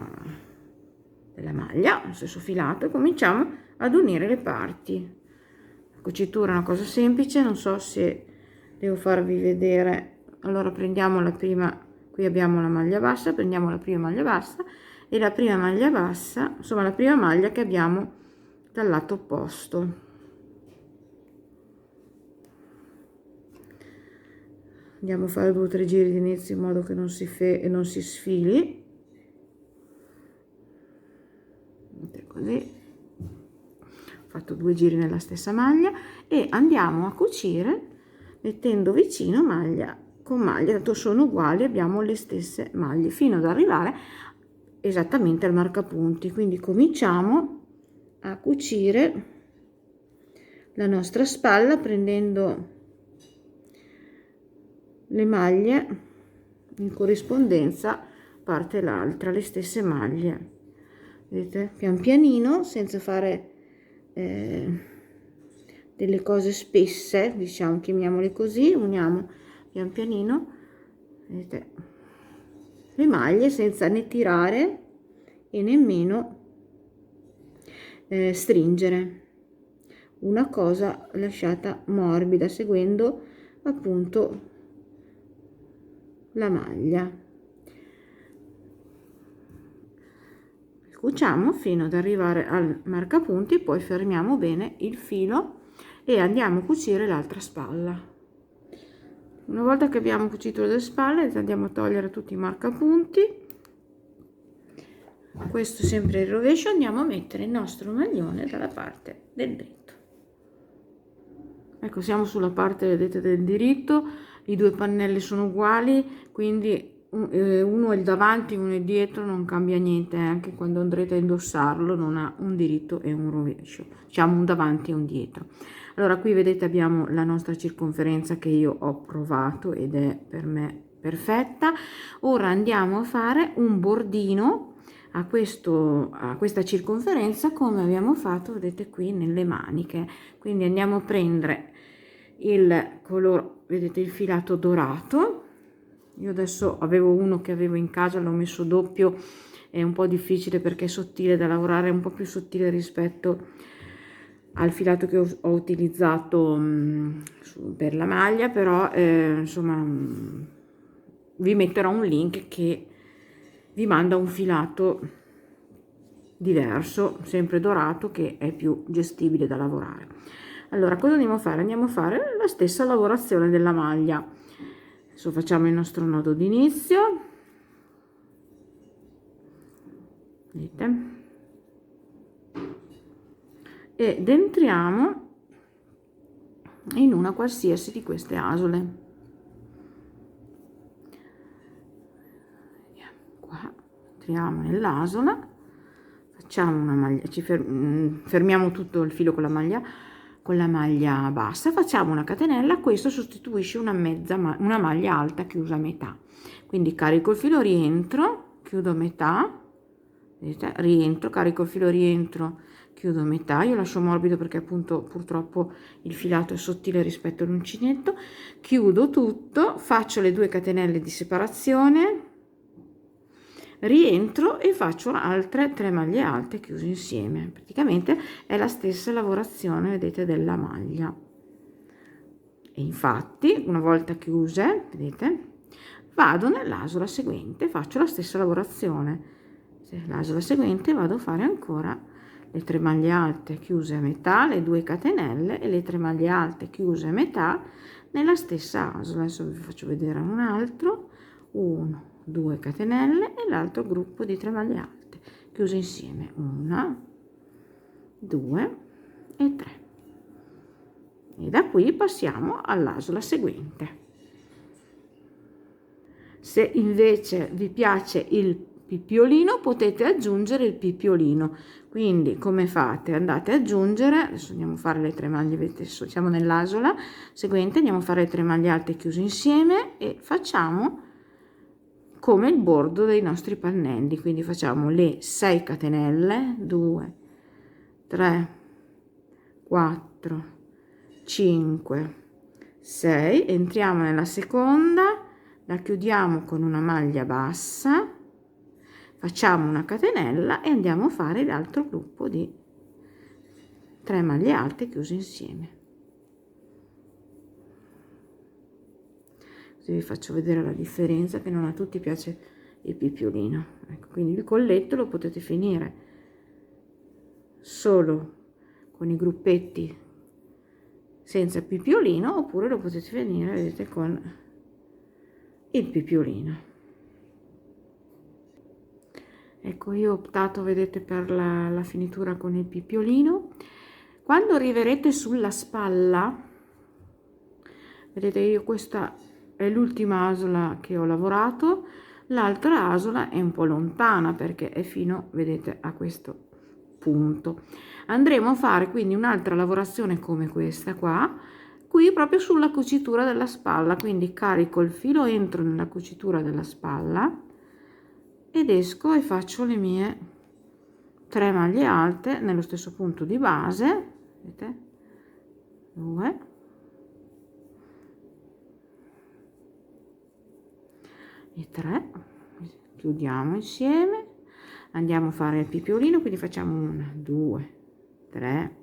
A: maglia, lo stesso filato, e cominciamo ad unire le parti. La cucitura è una cosa semplice, non so se devo farvi vedere. Allora prendiamo la prima, qui abbiamo la maglia bassa, prendiamo la prima maglia bassa e la prima maglia bassa, insomma la prima maglia che abbiamo dal lato opposto. Andiamo a fare 2 o 3 giri di inizio in modo che non si sfili. Così, ho fatto 2 giri nella stessa maglia e andiamo a cucire mettendo vicino maglia con maglia, tanto sono uguali, abbiamo le stesse maglie fino ad arrivare esattamente al marcapunti. Quindi cominciamo a cucire la nostra spalla prendendo le maglie in corrispondenza parte l'altra, le stesse maglie. Vedete, pian pianino, senza fare delle cose spesse, diciamo, chiamiamole così, uniamo pian pianino, vedete, le maglie senza né tirare e nemmeno stringere. Una cosa lasciata morbida, seguendo appunto la maglia. Cuciamo fino ad arrivare al marcapunti, poi fermiamo bene il filo e andiamo a cucire l'altra spalla. Una volta che abbiamo cucito le spalle andiamo a togliere tutti i marcapunti, questo sempre il rovescio, andiamo a mettere il nostro maglione dalla parte del dritto. Ecco, siamo sulla parte, vedete, del diritto, i due pannelli sono uguali, quindi uno è il davanti, uno è dietro, non cambia niente, anche quando andrete a indossarlo non ha un diritto e un rovescio, diciamo un davanti e un dietro. Allora qui vedete abbiamo la nostra circonferenza che io ho provato ed è per me perfetta. Ora andiamo a fare un bordino a questa circonferenza come abbiamo fatto, vedete, qui nelle maniche. Quindi andiamo a prendere il colore, vedete, il filato dorato. Io adesso avevo uno che avevo in casa, l'ho messo doppio, è un po' difficile perché è sottile da lavorare, è un po' più sottile rispetto al filato che ho utilizzato per la maglia, però insomma vi metterò un link che vi manda un filato diverso, sempre dorato, che è più gestibile da lavorare. Allora cosa andiamo a fare? Andiamo a fare la stessa lavorazione della maglia. Adesso facciamo il nostro nodo d'inizio, vedete, ed entriamo in una qualsiasi di queste asole. Qua entriamo nell'asola, facciamo una maglia, fermiamo tutto il filo con la maglia, con la maglia bassa, facciamo una catenella, questo sostituisce una maglia alta chiusa a metà, quindi carico il filo, rientro, chiudo a metà, vedete, rientro, carico il filo, rientro, chiudo a metà, io lascio morbido perché appunto purtroppo il filato è sottile rispetto all'uncinetto, chiudo tutto, faccio le 2 catenelle di separazione, rientro e faccio altre 3 maglie alte chiuse insieme. Praticamente è la stessa lavorazione, vedete, della maglia. E infatti una volta chiuse, vedete, vado nell'asola seguente, faccio la stessa lavorazione. L'asola seguente vado a fare ancora le 3 maglie alte chiuse a metà, le 2 catenelle e le 3 maglie alte chiuse a metà nella stessa asola. Adesso vi faccio vedere un altro, 1, 2 catenelle e l'altro gruppo di 3 maglie alte chiuse insieme, 1, 2 e 3, e da qui passiamo all'asola seguente. Se invece vi piace il pippiolino potete aggiungere il pippiolino, quindi come fate? Andate ad aggiungere, adesso andiamo a fare le 3 maglie, vedete, siamo nell'asola seguente, andiamo a fare le 3 maglie alte chiuse insieme e facciamo come il bordo dei nostri pannelli, quindi facciamo le 6 catenelle, 2, 3, 4, 5, 6, entriamo nella seconda, la chiudiamo con una maglia bassa, facciamo una catenella e andiamo a fare l'altro gruppo di 3 maglie alte chiuse insieme. Così vi faccio vedere la differenza, che non a tutti piace il pippiolino. Ecco, quindi il colletto lo potete finire solo con i gruppetti senza pippiolino, oppure lo potete finire, vedete, con il pippiolino. Ecco, io ho optato, vedete, per la finitura con il pippiolino. Quando arriverete sulla spalla, vedete, io questa è l'ultima asola che ho lavorato, l'altra asola è un po' lontana perché è fino, vedete, a questo punto. Andremo a fare quindi un'altra lavorazione come questa qua, qui proprio sulla cucitura della spalla, quindi carico il filo, entro nella cucitura della spalla ed esco e faccio le mie 3 maglie alte nello stesso punto di base, vedete, 2 e 3, chiudiamo insieme, andiamo a fare il pippiolino, quindi facciamo 1, 2, 3,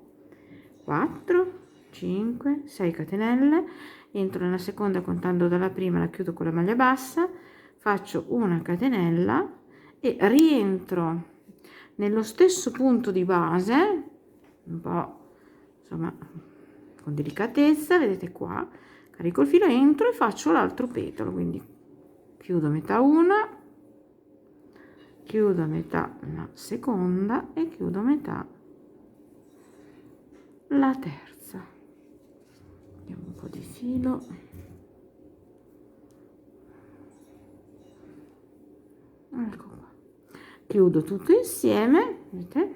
A: 4, 5, 6 catenelle, entro nella seconda contando dalla prima, la chiudo con la maglia bassa, faccio una catenella e rientro nello stesso punto di base, un po' insomma con delicatezza, vedete qua, carico il filo, entro e faccio l'altro petalo, quindi chiudo a metà una, chiudo a metà la seconda e chiudo a metà la terza. Diamo un po' di filo, ecco qua, chiudo tutto insieme, vedete,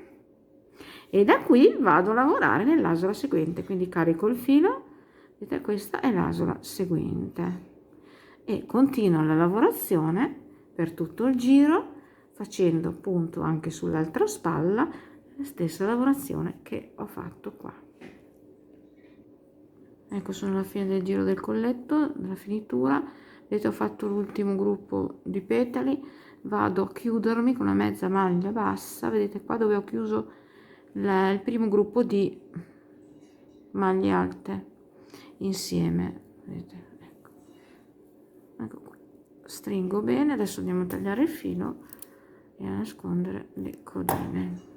A: e da qui vado a lavorare nell'asola seguente, quindi carico il filo, vedete, questa è l'asola seguente e continuo la lavorazione per tutto il giro, facendo appunto anche sull'altra spalla la stessa lavorazione che ho fatto qua. Ecco, sono alla fine del giro del colletto, della finitura, vedete, ho fatto l'ultimo gruppo di petali, vado a chiudermi con una mezza maglia bassa, vedete qua dove ho chiuso il primo gruppo di maglie alte insieme, vedete, ecco qui, stringo bene, adesso andiamo a tagliare il filo e a nascondere le codine.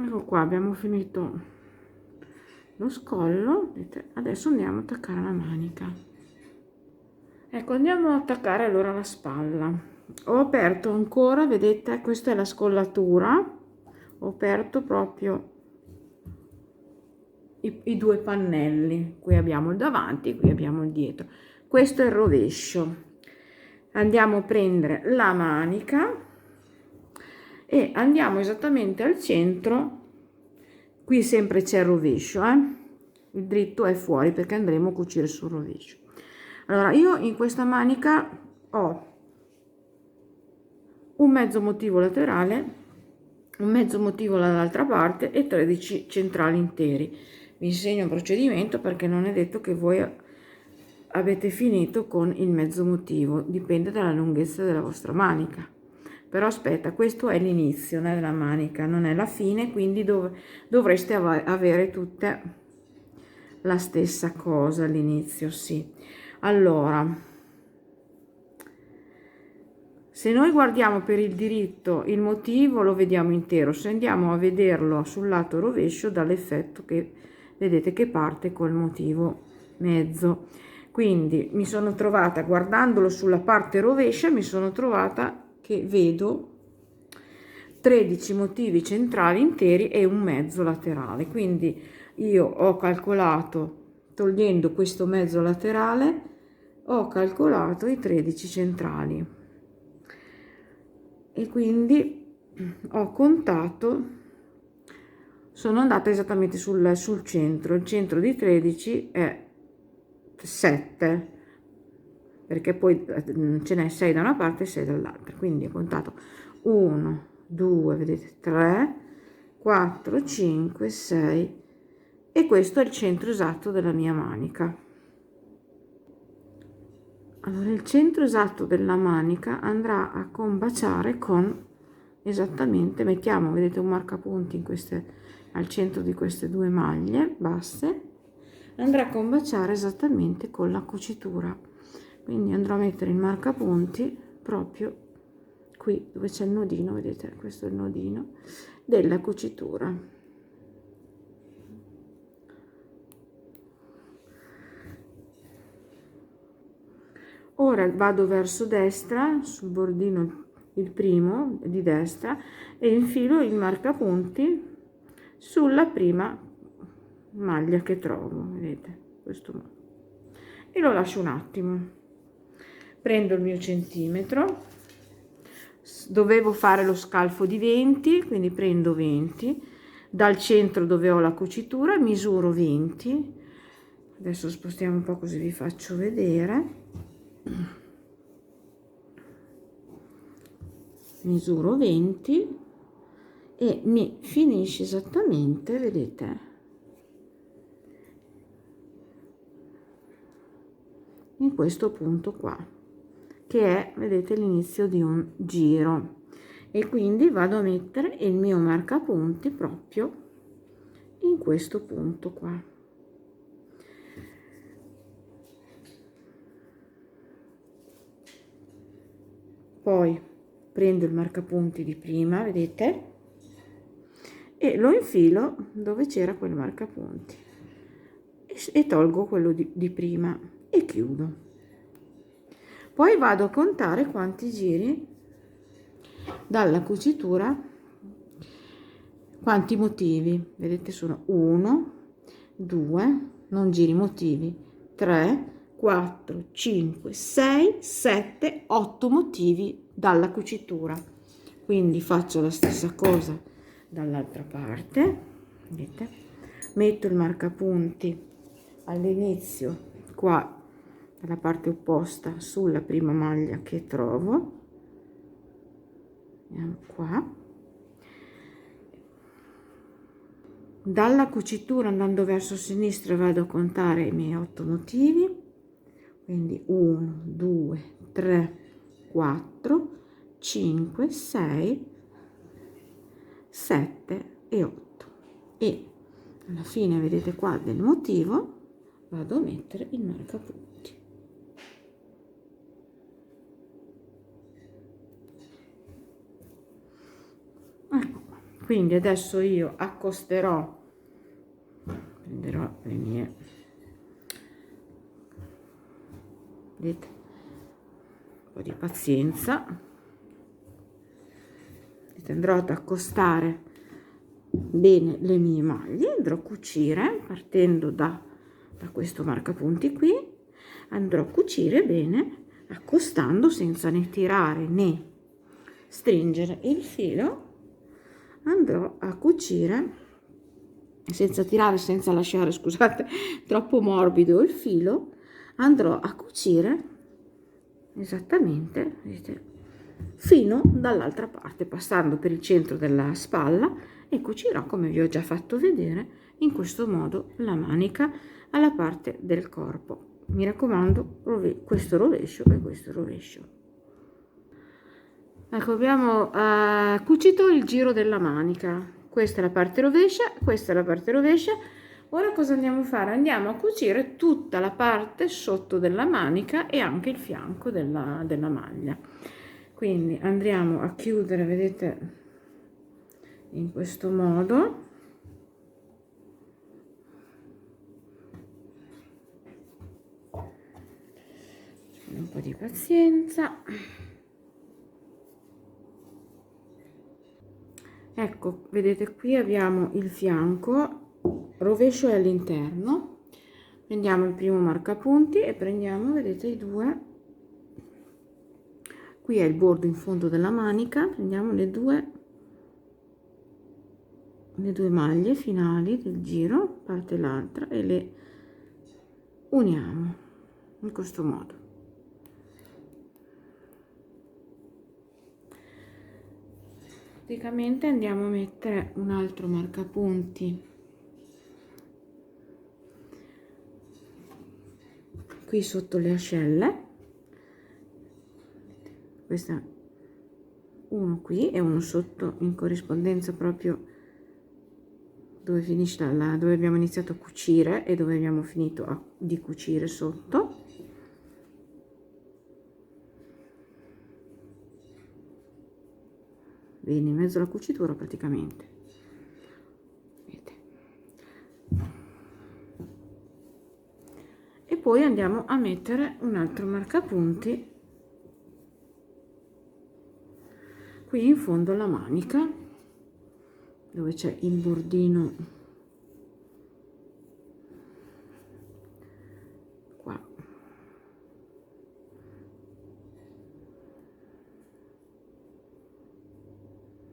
A: Ecco qua, abbiamo finito lo scollo, vedete? Adesso andiamo a attaccare la manica. Ecco, andiamo ad attaccare allora la spalla. Ho aperto ancora, vedete, questa è la scollatura, ho aperto proprio i 2 pannelli, qui abbiamo il davanti, qui abbiamo il dietro, questo è il rovescio. andiamo a prendere la manica e andiamo esattamente al centro. Qui sempre c'è il rovescio, il dritto è fuori perché andremo a cucire sul rovescio. Allora io in questa manica ho un mezzo motivo laterale, un mezzo motivo dall'altra parte e 13 centrali interi. Vi insegno il procedimento perché non è detto che voi avete finito con il mezzo motivo, dipende dalla lunghezza della vostra manica. Però aspetta, questo è l'inizio della manica, non è la fine, quindi dovreste avere tutte la stessa cosa all'inizio, sì. Allora, se noi guardiamo per il diritto il motivo lo vediamo intero, se andiamo a vederlo sul lato rovescio dà l'effetto che vedete che parte col motivo mezzo. Quindi mi sono trovata, guardandolo sulla parte rovescia, mi sono trovata che vedo 13 motivi centrali interi e un mezzo laterale. Quindi io ho calcolato, togliendo questo mezzo laterale, ho calcolato i 13 centrali e quindi ho contato, sono andata esattamente sul centro. Il centro di 13 è 7, perché poi ce n'è 6 da una parte e 6 dall'altra, quindi ho contato 1, 2, vedete, 3, 4, 5, 6 e questo è il centro esatto della mia manica. Allora il centro esatto della manica andrà a combaciare con esattamente, mettiamo, vedete, un marcapunti in al centro di queste due maglie basse, andrà a combaciare esattamente con la cucitura. Quindi andrò a mettere il marcapunti proprio qui dove c'è il nodino, vedete, questo è il nodino della cucitura. Ora vado verso destra sul bordino, il primo di destra, e infilo il marcapunti sulla prima maglia che trovo, vedete, questo modo, e lo lascio un attimo. Prendo il mio centimetro, dovevo fare lo scalfo di 20, quindi prendo 20 dal centro dove ho la cucitura, misuro 20. Adesso spostiamo un po' così vi faccio vedere. Misuro 20 e mi finisce esattamente, vedete, in questo punto qua, che è, vedete, l'inizio di un giro, e quindi vado a mettere il mio marcapunti proprio in questo punto qua. Poi prendo il marcapunti di prima, vedete, e lo infilo dove c'era quel marcapunti e tolgo quello di prima e chiudo. Poi vado a contare quanti giri dalla cucitura, quanti motivi, vedete, sono 1, 2, non giri motivi, 3, 4, 5, 6, 7, 8 motivi dalla cucitura. Quindi faccio la stessa cosa dall'altra parte, vedete, metto il marcapunti all'inizio qua dalla parte opposta sulla prima maglia che trovo, andiamo qua, dalla cucitura andando verso sinistra vado a contare i miei 8 motivi, quindi 1, 2, 3, 4, 5, 6, 7 e 8, e alla fine, vedete qua del motivo, vado a mettere il marcapunti. Ecco qua. Quindi adesso io accosterò, prenderò le mie, vedete, un po' di pazienza, andrò ad accostare bene le mie maglie, andrò a cucire partendo da questo marcapunti qui, andrò a cucire bene accostando senza né tirare né stringere il filo, andrò a cucire senza tirare, senza lasciare, scusate, troppo morbido il filo, andrò a cucire esattamente, vedete, fino dall'altra parte, passando per il centro della spalla, e cucirò, come vi ho già fatto vedere, in questo modo la manica alla parte del corpo. Mi raccomando, questo rovescio e questo rovescio. Ecco, abbiamo cucito il giro della manica. Questa è la parte rovescia, questa è la parte rovescia. Ora cosa andiamo a fare? Andiamo a cucire tutta la parte sotto della manica e anche il fianco della maglia. Quindi andremo a chiudere, vedete, in questo modo. Un po' di pazienza. Ecco, vedete, qui abbiamo il fianco, rovescio è all'interno. Prendiamo il primo marcapunti e prendiamo, vedete, i due. Qui è il bordo in fondo della manica, prendiamo le due maglie finali del giro, parte l'altra, e le uniamo in questo modo. Praticamente andiamo a mettere un altro marcapunti qui sotto le ascelle, questa uno qui e uno sotto in corrispondenza proprio dove finisce dove abbiamo iniziato a cucire e dove abbiamo finito di cucire sotto. Bene, in mezzo alla cucitura praticamente. Vedete. E poi andiamo a mettere un altro marcapunti qui in fondo alla manica, dove c'è il bordino qua.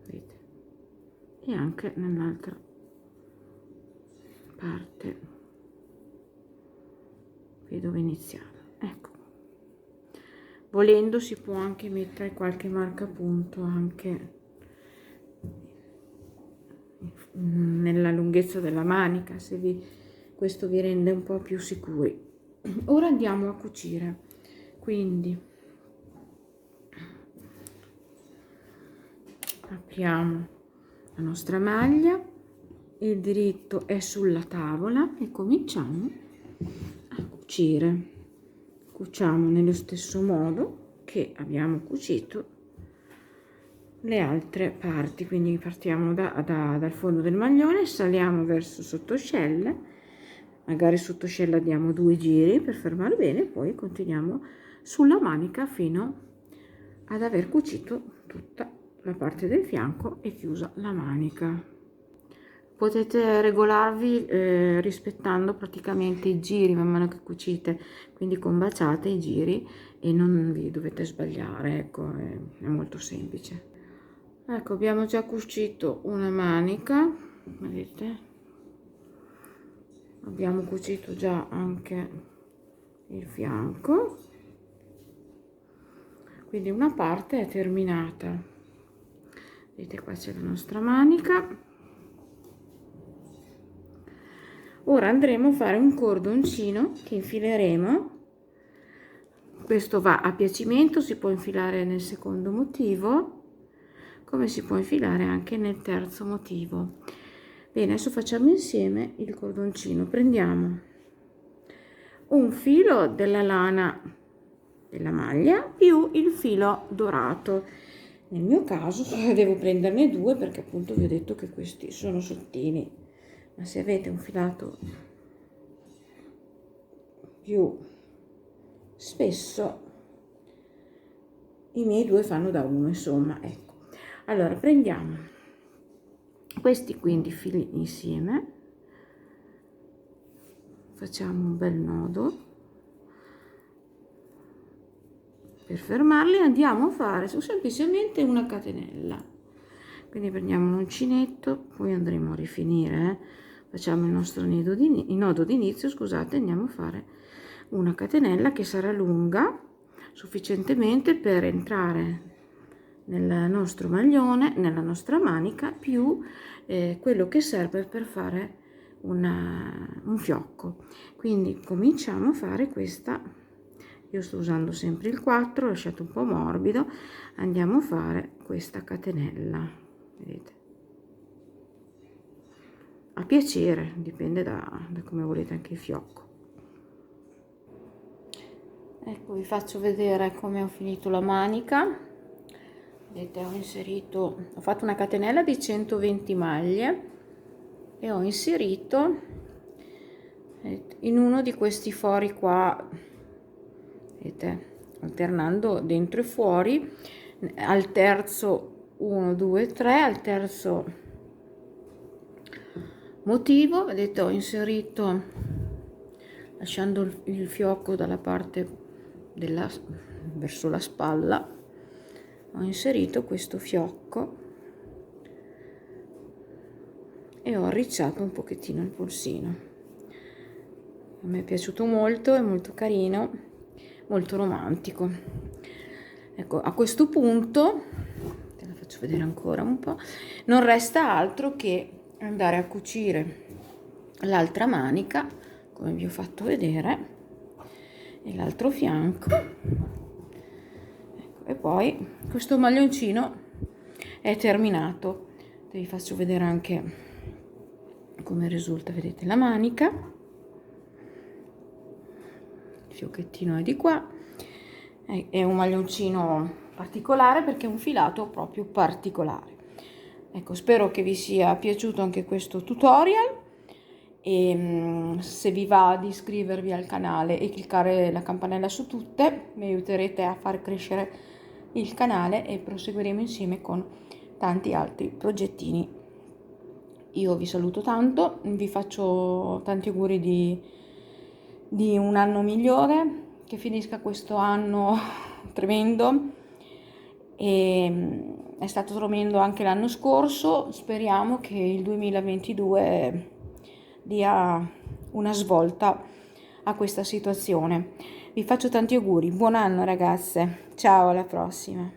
A: Vedete? E anche nell'altra parte qui dove iniziare. Ecco, volendo si può anche mettere qualche marcapunto anche nella lunghezza della manica, se questo vi rende un po' più sicuri. Ora andiamo a cucire, quindi apriamo la nostra maglia, il diritto è sulla tavola e cominciamo a cucire. Cuciamo nello stesso modo che abbiamo cucito le altre parti, quindi partiamo dal fondo del maglione, saliamo verso sottoscelle, magari sottoscella diamo 2 giri per fermare bene, poi continuiamo sulla manica fino ad aver cucito tutta la parte del fianco e chiusa la manica. Potete regolarvi rispettando praticamente i giri man mano che cucite, quindi combaciate i giri e non vi dovete sbagliare, ecco, è molto semplice. Ecco, abbiamo già cucito una manica, vedete? Abbiamo cucito già anche il fianco, quindi una parte è terminata. Vedete, qua c'è la nostra manica. Ora andremo a fare un cordoncino che infileremo. Questo va a piacimento, si può infilare nel secondo motivo, come si può infilare anche nel terzo motivo. Bene, adesso facciamo insieme il cordoncino. Prendiamo un filo della lana della maglia più il filo dorato. Nel mio caso devo prenderne 2 perché appunto vi ho detto che questi sono sottili, ma se avete un filato più spesso, i miei 2 fanno da 1, insomma, ecco. Allora prendiamo questi 15 fili insieme, facciamo un bel nodo Per fermarli andiamo a fare semplicemente una catenella. Quindi prendiamo l'uncinetto, poi andremo a rifinire, facciamo il nostro nodo d'inizio, scusate, andiamo a fare una catenella che sarà lunga sufficientemente per entrare nel nostro maglione, nella nostra manica, più quello che serve per fare un fiocco. Quindi cominciamo a fare questa, io sto usando sempre il 4, lasciate un po' morbido, andiamo a fare questa catenella, vedete, a piacere, dipende da come volete anche il fiocco. Ecco, vi faccio vedere come ho finito la manica. Vedete, ho fatto una catenella di 120 maglie e ho inserito in uno di questi fori qua, vedete, alternando dentro e fuori, al terzo 1 2 3, al terzo motivo, vedete, ho inserito, lasciando il fiocco dalla parte verso la spalla, ho inserito questo fiocco e ho arricciato un pochettino il polsino. A me è piaciuto molto, è molto carino, molto romantico. Ecco, a questo punto, te la faccio vedere ancora un po', non resta altro che andare a cucire l'altra manica, come vi ho fatto vedere, e l'altro fianco. Ecco, e poi questo maglioncino è terminato. Vi faccio vedere anche come risulta, vedete la manica, il fiocchettino è di qua, è un maglioncino particolare perché è un filato proprio particolare. Ecco, spero che vi sia piaciuto anche questo tutorial e se vi va di iscrivervi al canale e cliccare la campanella su tutte, mi aiuterete a far crescere il canale e proseguiremo insieme con tanti altri progettini. Io vi saluto tanto, vi faccio tanti auguri di un anno migliore, che finisca questo anno tremendo, e è stato tremendo anche l'anno scorso. Speriamo che il 2022 dia una svolta a questa situazione. Vi faccio tanti auguri, buon anno ragazze, ciao, alla prossima.